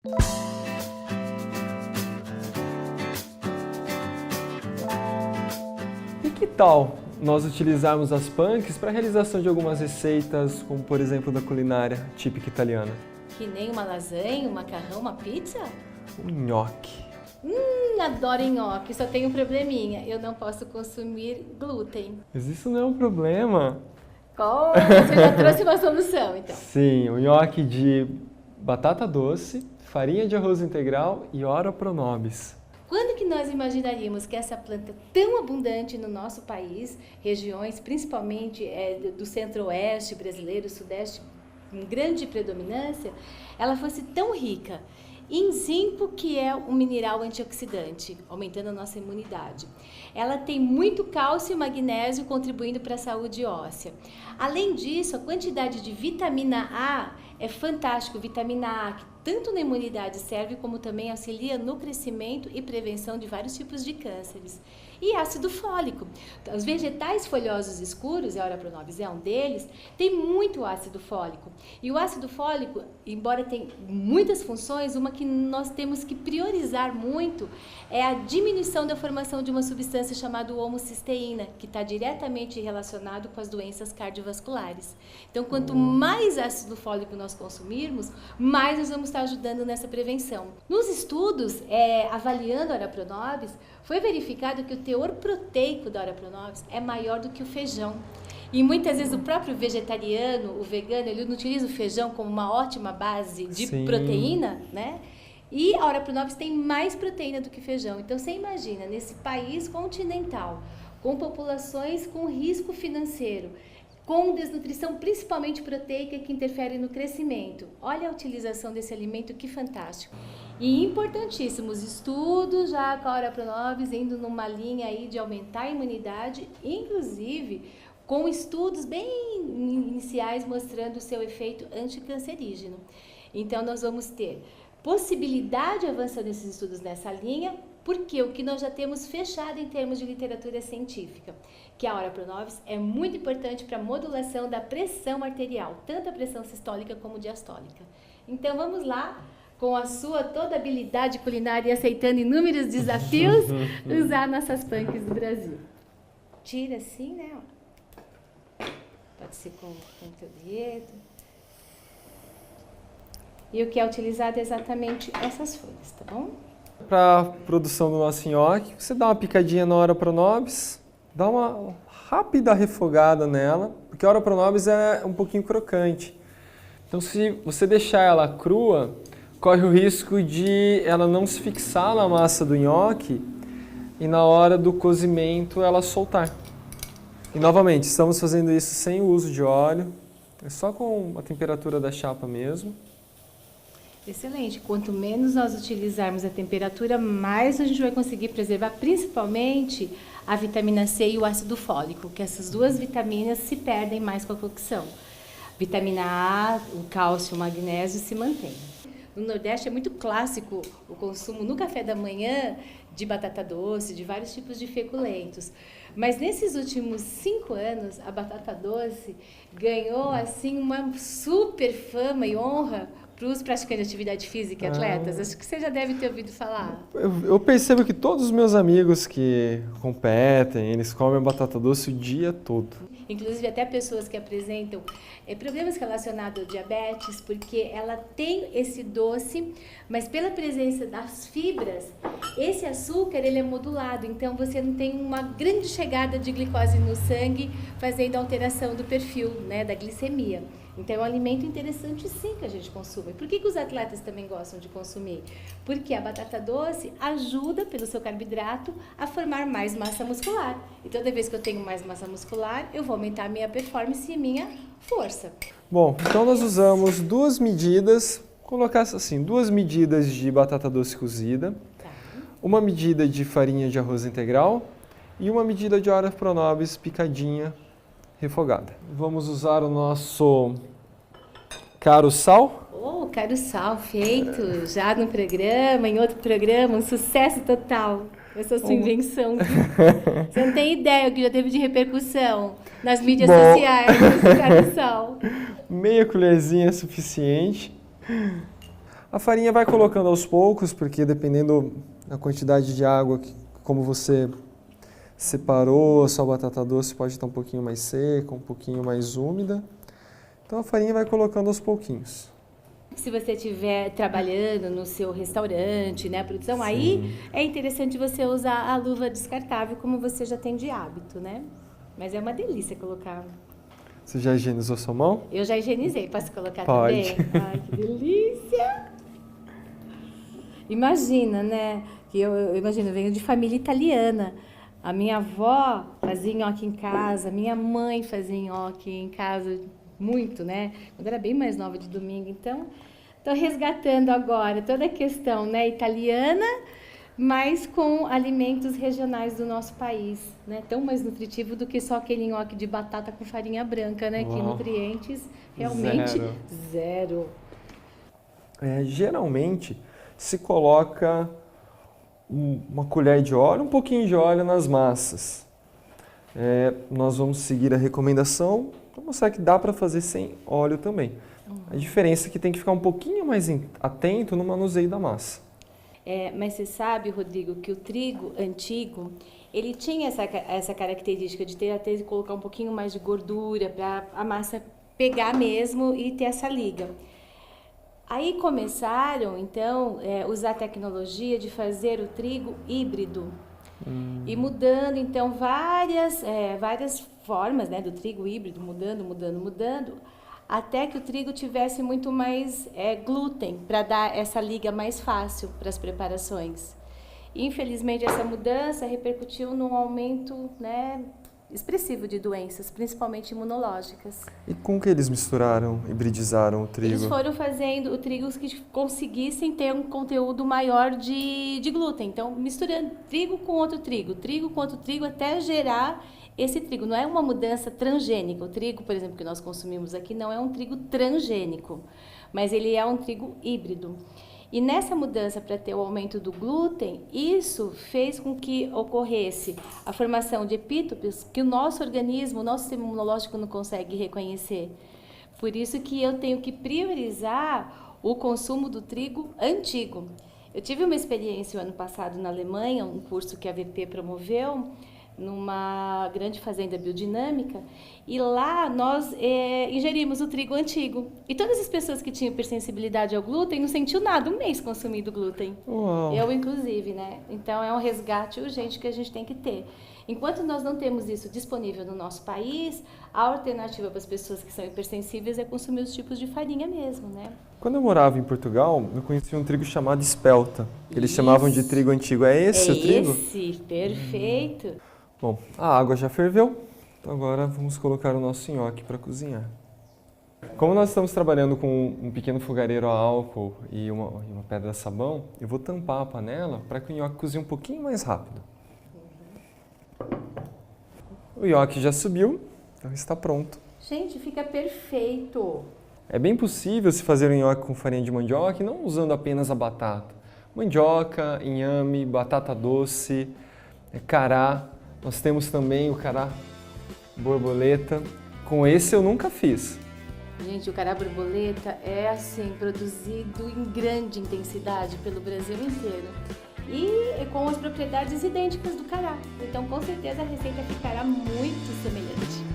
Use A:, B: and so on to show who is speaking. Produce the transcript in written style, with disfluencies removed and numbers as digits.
A: E que tal nós utilizarmos as punks para a realização de algumas receitas, como por exemplo da culinária típica italiana?
B: Que nem uma lasanha, um macarrão, uma pizza?
A: O nhoque.
B: Adoro nhoque, só tenho um probleminha, eu não posso consumir glúten.
A: Mas isso não é um problema.
B: Você já trouxe uma solução, então.
A: Sim, o nhoque de batata doce, farinha de arroz integral e ora pro nobis.
B: Quando que nós imaginaríamos que essa planta tão abundante no nosso país, regiões principalmente do centro-oeste brasileiro, sudeste, em grande predominância, ela fosse tão rica em zinco, que é um mineral antioxidante, aumentando a nossa imunidade. Ela tem muito cálcio e magnésio, contribuindo para a saúde óssea. Além disso, a quantidade de vitamina A é fantástico. Vitamina A, que tanto na imunidade serve, como também auxilia no crescimento e prevenção de vários tipos de cânceres. E ácido fólico. Os vegetais folhosos escuros, a Ora Pro Nobis é um deles, tem muito ácido fólico. E o ácido fólico, embora tenha muitas funções, uma que nós temos que priorizar muito é a diminuição da formação de uma substância chamada homocisteína, que está diretamente relacionado com as doenças cardiovasculares. Então, quanto mais ácido fólico nós consumirmos, mais nós vamos estar ajudando nessa prevenção. Nos estudos, avaliando a Ora Pro Nobis, foi verificado que o teor proteico da Ora Pro Nobis é maior do que o feijão. E muitas vezes o próprio vegetariano, o vegano, ele não utiliza o feijão como uma ótima base de proteína, né? E a Ora Pro Nobis tem mais proteína do que feijão. Então você imagina, nesse país continental, com populações com risco financeiro, com desnutrição principalmente proteica que interfere no crescimento. Olha a utilização desse alimento, que fantástico. E importantíssimos estudos já com a Ora Pro Nobis indo numa linha aí de aumentar a imunidade, inclusive com estudos bem iniciais mostrando o seu efeito anticancerígeno. Então nós vamos ter possibilidade de avançar nesses estudos nessa linha, porque o que nós já temos fechado em termos de literatura científica, que a Ora Pro Nobis é muito importante para a modulação da pressão arterial, tanto a pressão sistólica como diastólica. Então vamos lá, com a sua toda habilidade culinária e aceitando inúmeros desafios, usar nossas punks do Brasil. Tira assim, né? Pode ser com o teu dedo. E o que é utilizado é exatamente essas folhas, tá bom?
A: Para a produção do nosso nhoque, você dá uma picadinha na Ora Pro Nobis, dá uma rápida refogada nela, porque a Ora Pro Nobis é um pouquinho crocante. Então, se você deixar ela crua, corre o risco de ela não se fixar na massa do nhoque e na hora do cozimento ela soltar. E novamente, estamos fazendo isso sem o uso de óleo, é só com a temperatura da chapa mesmo.
B: Excelente. Quanto menos nós utilizarmos a temperatura, mais a gente vai conseguir preservar, principalmente a vitamina C e o ácido fólico, que essas duas vitaminas se perdem mais com a cocção. Vitamina A, o cálcio, o magnésio se mantém. No Nordeste é muito clássico o consumo no café da manhã de batata doce, de vários tipos de feculentos. Mas nesses últimos 5 anos, a batata doce ganhou assim uma super fama e honra para os praticantes de atividade física e atletas. Acho que você já deve ter ouvido falar.
A: Eu percebo que todos os meus amigos que competem, eles comem batata doce o dia todo.
B: Inclusive até pessoas que apresentam problemas relacionados ao diabetes, porque ela tem esse doce, mas pela presença das fibras, esse açúcar ele é modulado, então você não tem uma grande chegada de glicose no sangue, fazendo alteração do perfil, né, da glicemia. Então é um alimento interessante sim que a gente consuma. Por que os atletas também gostam de consumir? Porque a batata doce ajuda, pelo seu carboidrato, a formar mais massa muscular. E toda vez que eu tenho mais massa muscular, eu vou aumentar a minha performance e minha força.
A: Bom, então nós usamos 2 medidas, colocar assim, 2 medidas de batata doce cozida, uma medida de farinha de arroz integral e uma medida de Ora Pro Nobis picadinha, refogada. Vamos usar o nosso caro sal.
B: Oh, caro sal, feito já no programa, em outro programa, um sucesso total. Essa sua invenção. Você não tem ideia o que já teve de repercussão nas mídias sociais, esse caro sal.
A: Meia colherzinha é suficiente. A farinha vai colocando aos poucos, porque dependendo da quantidade de água, como você separou, a sua batata doce pode estar um pouquinho mais seca, um pouquinho mais úmida. Então a farinha vai colocando aos pouquinhos.
B: Se você estiver trabalhando no seu restaurante, né, produção, sim, aí é interessante você usar a luva descartável, como você já tem de hábito, né? Mas é uma delícia colocar.
A: Você já higienizou sua mão?
B: Eu já higienizei, posso colocar
A: Pode.
B: também? Ai, que delícia! Imagina, né? Que eu imagino, eu venho de família italiana. A minha avó fazia nhoque em casa, minha mãe fazia nhoque em casa, muito, né? Quando eu era bem mais nova, de domingo. Então, estou resgatando agora toda a questão, né, italiana, mas com alimentos regionais do nosso país, né? Tão mais nutritivo do que só aquele nhoque de batata com farinha branca, né?
A: Uau.
B: Que nutrientes realmente zero.
A: Geralmente se coloca uma colher de óleo, um pouquinho de óleo nas massas. Nós vamos seguir a recomendação para mostrar que dá para fazer sem óleo também. A diferença é que tem que ficar um pouquinho mais atento no manuseio da massa.
B: Mas você sabe, Rodrigo, que o trigo antigo, ele tinha essa característica de ter até colocar um pouquinho mais de gordura para a massa pegar mesmo e ter essa liga. Aí começaram, então, usar a tecnologia de fazer o trigo híbrido. E mudando, então, várias formas, né, do trigo híbrido, mudando, até que o trigo tivesse muito mais glúten, para dar essa liga mais fácil para as preparações. Infelizmente, essa mudança repercutiu num aumento, né, expressivo de doenças, principalmente imunológicas.
A: E com que eles misturaram, hibridizaram o trigo?
B: Eles foram fazendo o trigo que conseguissem ter um conteúdo maior de glúten. Então, misturando trigo com outro trigo, até gerar esse trigo. Não é uma mudança transgênica. O trigo, por exemplo, que nós consumimos aqui, não é um trigo transgênico, mas ele é um trigo híbrido. E nessa mudança para ter o aumento do glúten, isso fez com que ocorresse a formação de epítopes que o nosso organismo, o nosso sistema imunológico não consegue reconhecer. Por isso que eu tenho que priorizar o consumo do trigo antigo. Eu tive uma experiência o ano passado na Alemanha, um curso que a VP promoveu, numa grande fazenda biodinâmica, e lá nós ingerimos o trigo antigo. E todas as pessoas que tinham hipersensibilidade ao glúten não sentiu nada um mês consumindo glúten.
A: Uau.
B: Eu, inclusive, né? Então, é um resgate urgente que a gente tem que ter. Enquanto nós não temos isso disponível no nosso país, a alternativa para as pessoas que são hipersensíveis é consumir os tipos de farinha mesmo, né?
A: Quando eu morava em Portugal, eu conheci um trigo chamado espelta, que eles chamavam de trigo antigo. É esse o trigo?
B: Esse, perfeito.
A: Bom, a água já ferveu, então agora vamos colocar o nosso nhoque para cozinhar. Como nós estamos trabalhando com um pequeno fogareiro a álcool e uma pedra sabão, eu vou tampar a panela para que o nhoque cozinhe um pouquinho mais rápido. O nhoque já subiu, então está pronto.
B: Gente, fica perfeito.
A: É bem possível se fazer um nhoque com farinha de mandioca e não usando apenas a batata. Mandioca, inhame, batata doce, cará. Nós temos também o cará borboleta. Com esse eu nunca fiz.
B: Gente, o cará borboleta é assim, produzido em grande intensidade pelo Brasil inteiro. E com as propriedades idênticas do cará. Então, com certeza, a receita ficará muito semelhante.